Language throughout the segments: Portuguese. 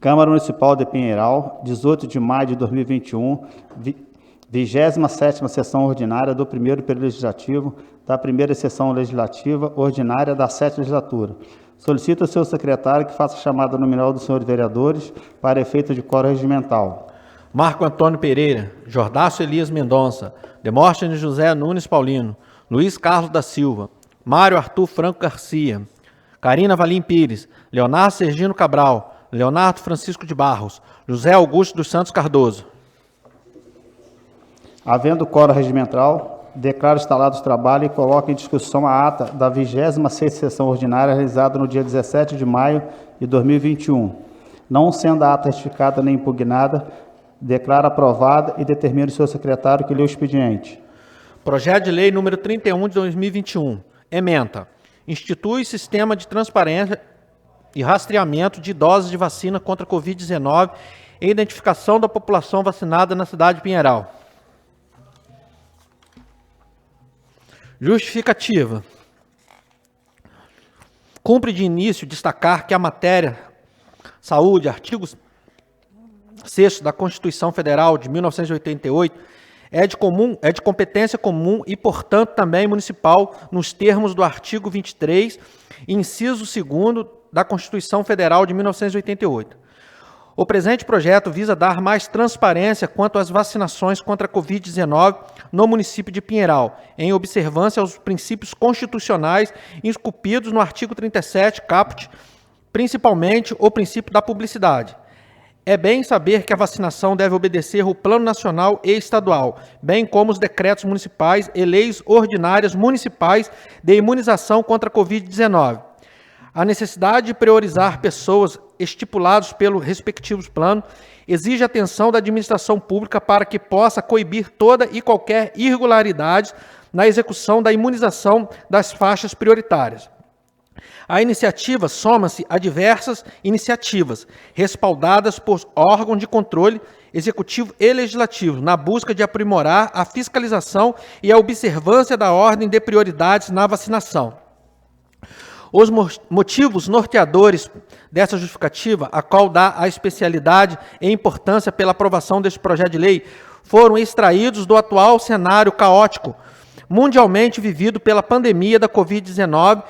Câmara Municipal de Pinheiral, 18 de maio de 2021, 27ª sessão ordinária do primeiro período legislativo da primeira sessão legislativa ordinária da 7ª legislatura. Solicito ao senhor secretário que faça a chamada nominal dos senhores vereadores para efeito de quórum regimental. Marco Antônio Pereira, Jordácio Elias Mendonça, Demóstenes José Nunes Paulino, Luiz Carlos da Silva, Mário Arthur Franco Garcia, Carina Valim Pires, Leonardo Sergino Cabral, Leonardo Francisco de Barros, José Augusto dos Santos Cardoso. Havendo quórum regimental, declaro instalados os trabalhos e coloco em discussão a ata da 26ª sessão ordinária realizada no dia 17 de maio de 2021. Não sendo a ata retificada nem impugnada, declaro aprovada e determino o senhor secretário que lê o expediente. Projeto de Lei número 31 de 2021. Ementa. Institui sistema de transparência e rastreamento de doses de vacina contra a Covid-19 e identificação da população vacinada na cidade de Pinheiral. Justificativa. Cumpre de início destacar que a matéria Saúde, artigo 6º da Constituição Federal de 1988, é de competência comum e, portanto, também municipal, nos termos do artigo 23, inciso 2º da Constituição Federal de 1988. O presente projeto visa dar mais transparência quanto às vacinações contra a Covid-19 no município de Pinheiral, em observância aos princípios constitucionais esculpidos no artigo 37, caput, principalmente o princípio da publicidade. É bem saber que a vacinação deve obedecer o Plano Nacional e Estadual, bem como os decretos municipais e leis ordinárias municipais de imunização contra a Covid-19. A necessidade de priorizar pessoas estipulados pelos respectivos planos exige atenção da administração pública para que possa coibir toda e qualquer irregularidade na execução da imunização das faixas prioritárias. A iniciativa soma-se a diversas iniciativas respaldadas por órgãos de controle executivo e legislativo na busca de aprimorar a fiscalização e a observância da ordem de prioridades na vacinação. Os motivos norteadores dessa justificativa, a qual dá a especialidade e importância pela aprovação deste projeto de lei, foram extraídos do atual cenário caótico mundialmente vivido pela pandemia da Covid-19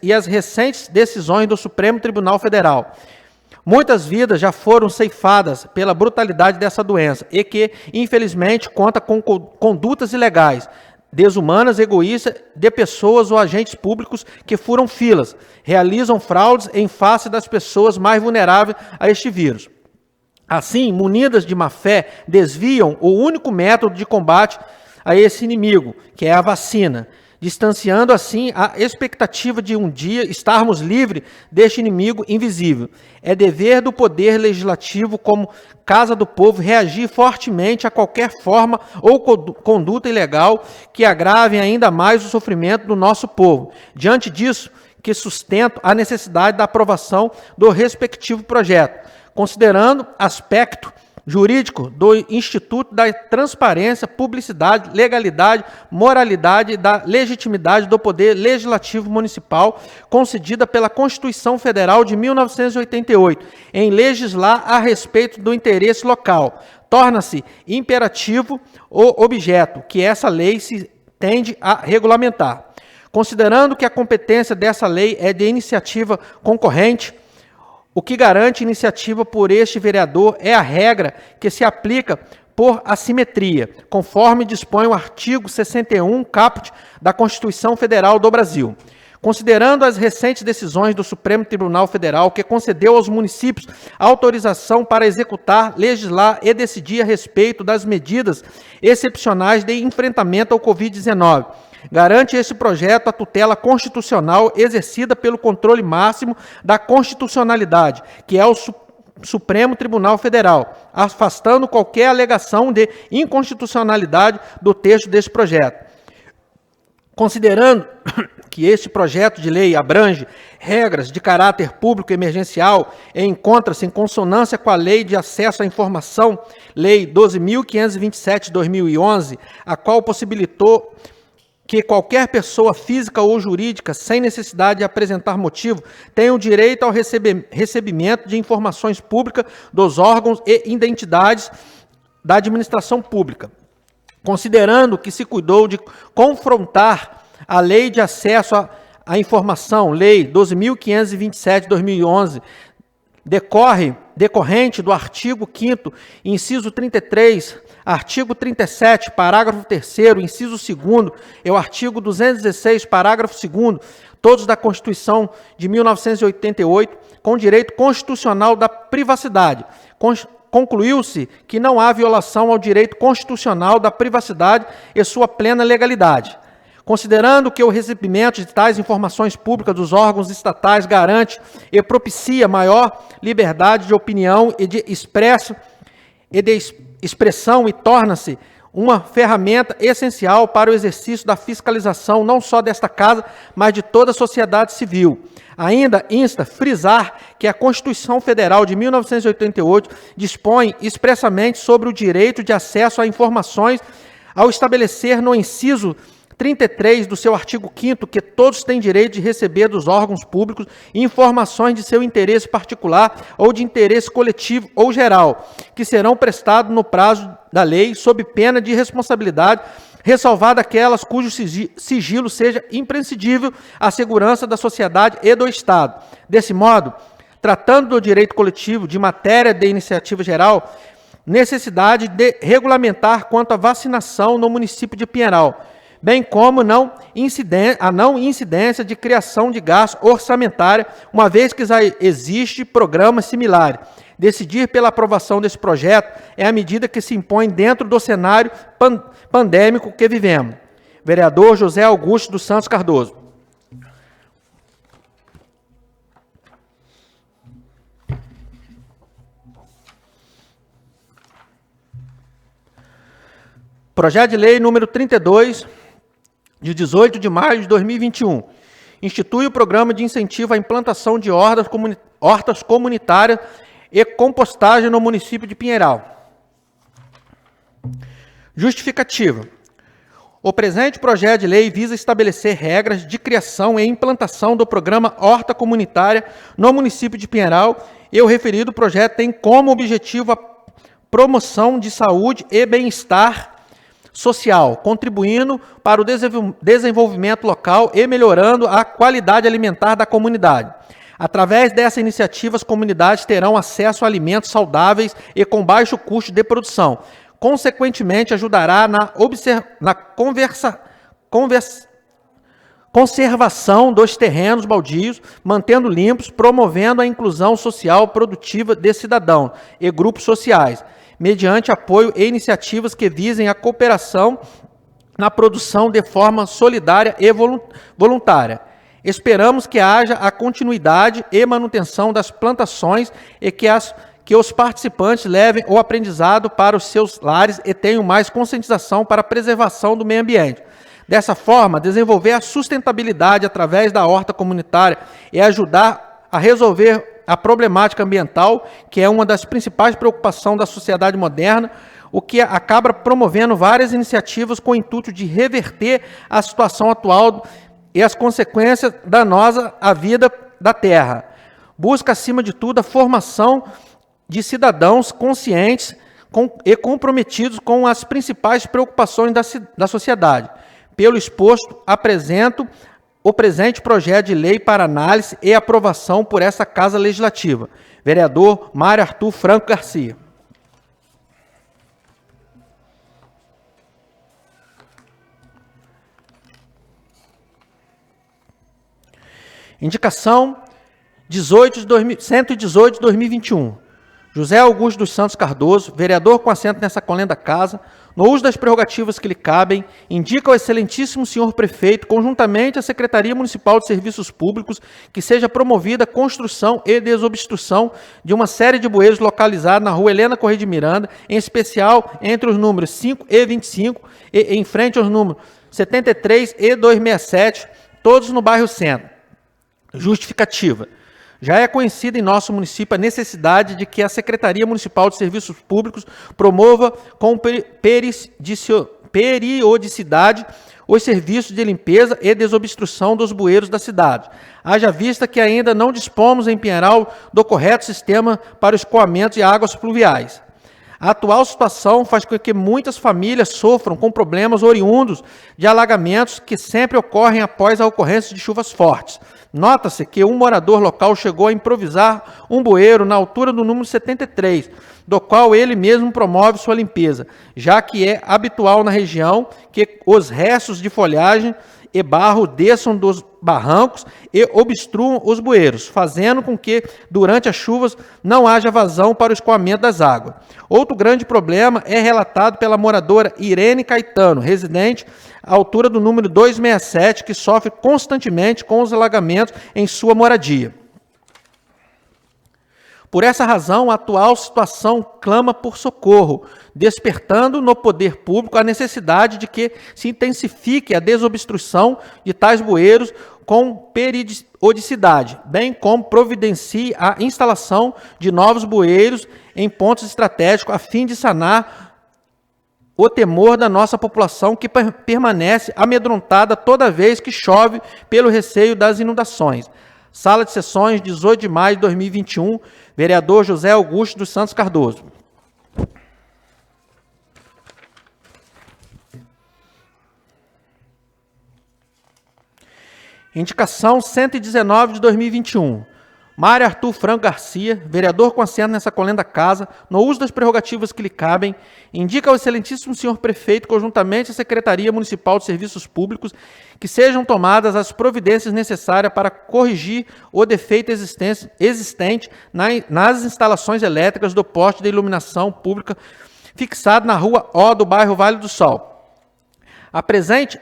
e as recentes decisões do Supremo Tribunal Federal. Muitas vidas já foram ceifadas pela brutalidade dessa doença e que, infelizmente, conta com condutas ilegais, desumanas, egoístas, de pessoas ou agentes públicos que furam filas, realizam fraudes em face das pessoas mais vulneráveis a este vírus. Assim, munidas de má fé, desviam o único método de combate a esse inimigo, que é a vacina, distanciando assim a expectativa de um dia estarmos livres deste inimigo invisível. É dever do Poder Legislativo, como Casa do Povo, reagir fortemente a qualquer forma ou conduta ilegal que agrave ainda mais o sofrimento do nosso povo. Diante disso, que sustento a necessidade da aprovação do respectivo projeto, considerando aspecto jurídico do Instituto da Transparência, Publicidade, Legalidade, Moralidade e da Legitimidade do Poder Legislativo Municipal, concedida pela Constituição Federal de 1988, em legislar a respeito do interesse local. Torna-se imperativo o objeto que essa lei se tende a regulamentar. Considerando que a competência dessa lei é de iniciativa concorrente, o que garante iniciativa por este vereador é a regra que se aplica por assimetria, conforme dispõe o artigo 61, caput, da Constituição Federal do Brasil. Considerando as recentes decisões do Supremo Tribunal Federal, que concedeu aos municípios autorização para executar, legislar e decidir a respeito das medidas excepcionais de enfrentamento ao Covid-19, garante esse projeto a tutela constitucional exercida pelo controle máximo da constitucionalidade, que é o Supremo Tribunal Federal, afastando qualquer alegação de inconstitucionalidade do texto deste projeto. Considerando que este projeto de lei abrange regras de caráter público emergencial e encontra-se em consonância com a Lei de Acesso à Informação, Lei 12.527 de 2011, a qual possibilitou que qualquer pessoa física ou jurídica, sem necessidade de apresentar motivo, tenha o direito ao recebimento de informações públicas dos órgãos e entidades da administração pública. Considerando que se cuidou de confrontar a Lei de Acesso à Informação, Lei 12.527 de 2011, decorrente do artigo 5º, inciso 33, artigo 37, parágrafo 3º, inciso 2º, e o artigo 216, parágrafo 2º, todos da Constituição de 1988, com direito constitucional da privacidade. Concluiu-se que não há violação ao direito constitucional da privacidade e sua plena legalidade. Considerando que o recebimento de tais informações públicas dos órgãos estatais garante e propicia maior liberdade de opinião e de expressão e torna-se uma ferramenta essencial para o exercício da fiscalização não só desta Casa, mas de toda a sociedade civil. Ainda insta frisar que a Constituição Federal de 1988 dispõe expressamente sobre o direito de acesso a informações ao estabelecer no inciso 33 do seu artigo 5º que todos têm direito de receber dos órgãos públicos informações de seu interesse particular ou de interesse coletivo ou geral, que serão prestados no prazo da lei, sob pena de responsabilidade, ressalvada aquelas cujo sigilo seja imprescindível à segurança da sociedade e do Estado. Desse modo, tratando do direito coletivo de matéria de iniciativa geral, necessidade de regulamentar quanto à vacinação no município de Pinheiral, bem como a não incidência de criação de gasto orçamentária, uma vez que já existe programas similares. Decidir pela aprovação desse projeto é a medida que se impõe dentro do cenário pandêmico que vivemos. Vereador José Augusto dos Santos Cardoso. Projeto de Lei número 32, de 18 de maio de 2021, institui o Programa de Incentivo à Implantação de Hortas Comunitárias e Compostagem no município de Pinheiral. Justificativa. O presente projeto de lei visa estabelecer regras de criação e implantação do Programa Horta Comunitária no município de Pinheiral, e o referido projeto tem como objetivo a promoção de saúde e bem-estar social, contribuindo para o desenvolvimento local e melhorando a qualidade alimentar da comunidade. Através dessa iniciativa, as comunidades terão acesso a alimentos saudáveis e com baixo custo de produção. Consequentemente, ajudará na conservação dos terrenos baldios, mantendo limpos, promovendo a inclusão social produtiva de cidadãos e grupos sociais, mediante apoio e iniciativas que visem a cooperação na produção de forma solidária e voluntária. Esperamos que haja a continuidade e manutenção das plantações e que os participantes levem o aprendizado para os seus lares e tenham mais conscientização para a preservação do meio ambiente. Dessa forma, desenvolver a sustentabilidade através da horta comunitária e ajudar a resolver a problemática ambiental, que é uma das principais preocupações da sociedade moderna, o que acaba promovendo várias iniciativas com o intuito de reverter a situação atual e as consequências danosas à vida da terra. Busca, acima de tudo, a formação de cidadãos conscientes e comprometidos com as principais preocupações da sociedade. Pelo exposto, apresento o presente projeto de lei para análise e aprovação por essa Casa Legislativa. Vereador Mário Arthur Franco Garcia. Indicação 118 de 2021. José Augusto dos Santos Cardoso, vereador com assento nessa colenda casa, no uso das prerrogativas que lhe cabem, indica ao excelentíssimo senhor prefeito, conjuntamente à Secretaria Municipal de Serviços Públicos, que seja promovida a construção e desobstrução de uma série de bueiros localizados na rua Helena Corrêa de Miranda, em especial entre os números 5 e 25 e em frente aos números 73 e 267, todos no bairro Centro. Justificativa. Já é conhecida em nosso município a necessidade de que a Secretaria Municipal de Serviços Públicos promova com periodicidade os serviços de limpeza e desobstrução dos bueiros da cidade. Haja vista que ainda não dispomos em Pinheiral do correto sistema para o escoamento de águas pluviais. A atual situação faz com que muitas famílias sofram com problemas oriundos de alagamentos que sempre ocorrem após a ocorrência de chuvas fortes. Nota-se que um morador local chegou a improvisar um bueiro na altura do número 73, do qual ele mesmo promove sua limpeza, já que é habitual na região que os restos de folhagem e barro desçam dos barrancos e obstruam os bueiros, fazendo com que, durante as chuvas, não haja vazão para o escoamento das águas. Outro grande problema é relatado pela moradora Irene Caetano, residente à altura do número 267, que sofre constantemente com os alagamentos em sua moradia. Por essa razão, a atual situação clama por socorro, despertando no poder público a necessidade de que se intensifique a desobstrução de tais bueiros com periodicidade, bem como providencie a instalação de novos bueiros em pontos estratégicos a fim de sanar o temor da nossa população, que permanece amedrontada toda vez que chove pelo receio das inundações. Sala de Sessões, 18 de maio de 2021, vereador José Augusto dos Santos Cardoso. Indicação 119 de 2021. Mário Arthur Franco Garcia, vereador com assento nessa colenda casa, no uso das prerrogativas que lhe cabem, indica ao excelentíssimo senhor prefeito, conjuntamente à Secretaria Municipal de Serviços Públicos, que sejam tomadas as providências necessárias para corrigir o defeito existente nas instalações elétricas do poste de iluminação pública fixado na rua O do bairro Vale do Sol. A presente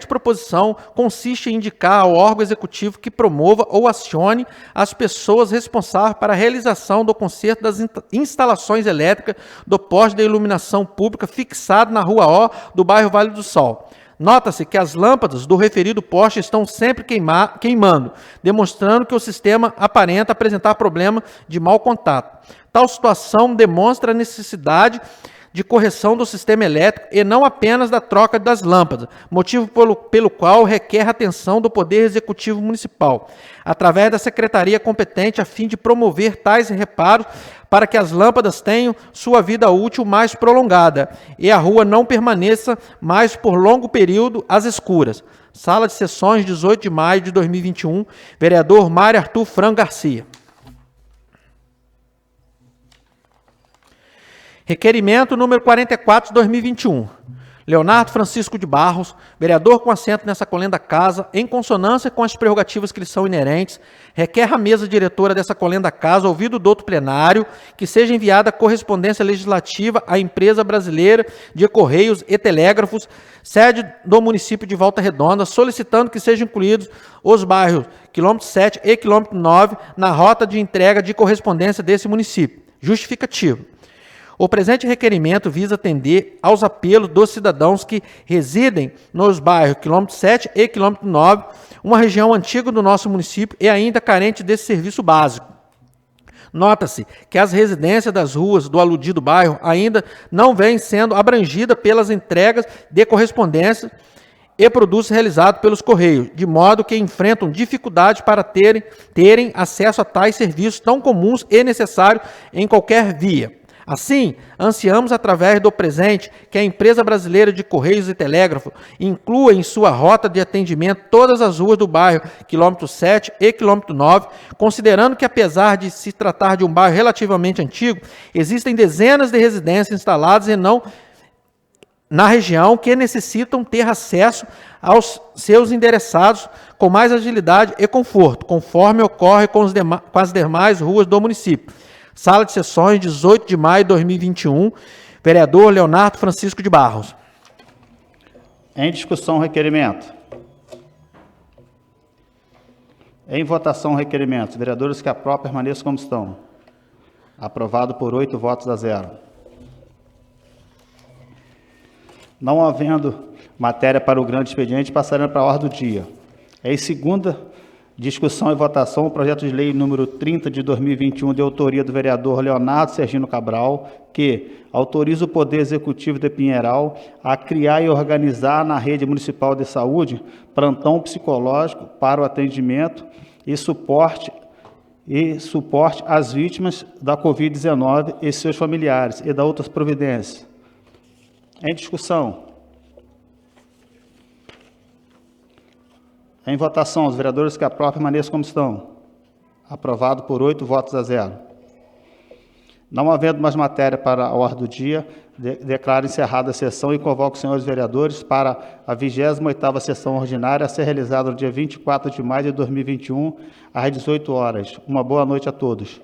proposição consiste em indicar ao órgão executivo que promova ou acione as pessoas responsáveis para a realização do conserto das instalações elétricas do poste de iluminação pública fixado na rua O do bairro Vale do Sol. Nota-se que as lâmpadas do referido poste estão sempre queimando, demonstrando que o sistema aparenta apresentar problema de mau contato. Tal situação demonstra a necessidade de correção do sistema elétrico e não apenas da troca das lâmpadas, motivo pelo qual requer atenção do Poder Executivo Municipal, através da Secretaria competente, a fim de promover tais reparos para que as lâmpadas tenham sua vida útil mais prolongada e a rua não permaneça mais por longo período às escuras. Sala de Sessões, 18 de maio de 2021, vereador Mário Arthur Franco Garcia. Requerimento número 44 de 2021. Leonardo Francisco de Barros, vereador com assento nessa colenda casa, em consonância com as prerrogativas que lhe são inerentes, requer à mesa diretora dessa colenda casa, ouvido o douto plenário, que seja enviada correspondência legislativa à Empresa Brasileira de Correios e Telégrafos, sede do município de Volta Redonda, solicitando que sejam incluídos os bairros quilômetro 7 e quilômetro 9 na rota de entrega de correspondência desse município. Justificativo. O presente requerimento visa atender aos apelos dos cidadãos que residem nos bairros quilômetro 7 e quilômetro 9, uma região antiga do nosso município e ainda carente desse serviço básico. Nota-se que as residências das ruas do aludido bairro ainda não vêm sendo abrangidas pelas entregas de correspondência e produtos realizados pelos Correios, de modo que enfrentam dificuldade para terem acesso a tais serviços tão comuns e necessários em qualquer via. Assim, ansiamos, através do presente, que a Empresa Brasileira de Correios e Telégrafo inclua em sua rota de atendimento todas as ruas do bairro quilômetro 7 e quilômetro 9, considerando que, apesar de se tratar de um bairro relativamente antigo, existem dezenas de residências instaladas e não na região que necessitam ter acesso aos seus endereçados com mais agilidade e conforto, conforme ocorre com as demais ruas do município. Sala de Sessões, 18 de maio de 2021, vereador Leonardo Francisco de Barros. Em discussão, o requerimento. Em votação, o requerimento. Vereadores que aprovam, permaneçam como estão. Aprovado por 8 votos a 0. Não havendo matéria para o grande expediente, passaremos para a ordem do dia. Em segunda Discussão e votação, o projeto de lei número 30 de 2021, de autoria do vereador Leonardo Sergino Cabral, que autoriza o Poder Executivo de Pinheiral a criar e organizar na rede municipal de saúde plantão psicológico para o atendimento e suporte às vítimas da Covid-19 e seus familiares, e da outras providências. Em discussão. Em votação, os vereadores que aprovam permaneçam como estão. Aprovado por 8 votos a 0. Não havendo mais matéria para a ordem do dia, declaro encerrada a sessão e convoco os senhores vereadores para a 28ª sessão ordinária a ser realizada no dia 24 de maio de 2021, às 18 horas. Uma boa noite a todos.